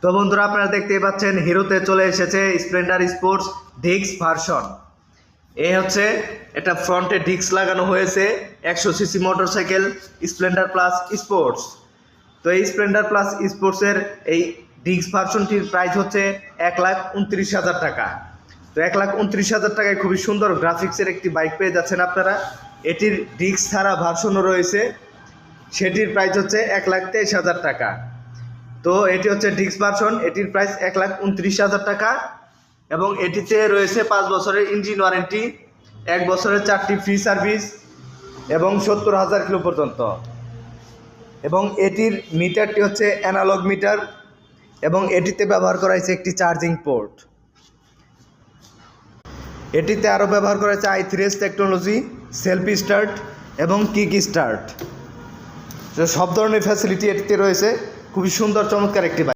তো বন্ধুরা, আপনারা দেখতেই পাচ্ছেন হিরোতে চলে এসেছে স্প্লেন্ডার স্পোর্টস ডিস্ক ভার্সন। এই হচ্ছে এটা ফ্রন্টে ডিস্ক লাগানো হয়েছে 100 CC motorcycle Splendor plus sports. তো এই স্প্লেন্ডার প্লাস স্পোর্টসের এই ডিস্ক ভার্সনটির প্রাইস হচ্ছে 1,29,000 টাকা। তো 1,29,000 টাকায় খুবই সুন্দর গ্রাফিক্সের একটি বাইক পেয়ে যাচ্ছেন আপনারা। এটির ডিস্ক ছাড়া ভার্সনও রয়েছে, সেটির প্রাইস হচ্ছে 1,23,000 টাকা। তো এটি হচ্ছে ডিস্ক ভার্সন, এটির প্রাইস 1,29,000 টাকা এবং এটিতে রয়েছে 5 বছরের ইঞ্জিন ওয়ারেন্টি, 1 বছরের 4টি ফ্রি সার্ভিস এবং 70,000 কিলো পর্যন্ত। এবং এটির মিটারটি হচ্ছে অ্যানালগ মিটার এবং এটিতে ব্যবহার করা হয়েছে একটি চার্জিং পোর্ট। এটিতে আরও ব্যবহার করা হয়েছে i3s টেকনোলজি, সেলফি স্টার্ট এবং কিক স্টার্ট। সব ধরনের ফ্যাসিলিটি এটিতে রয়েছে। খুবই সুন্দর চমৎকার একটি বাইক।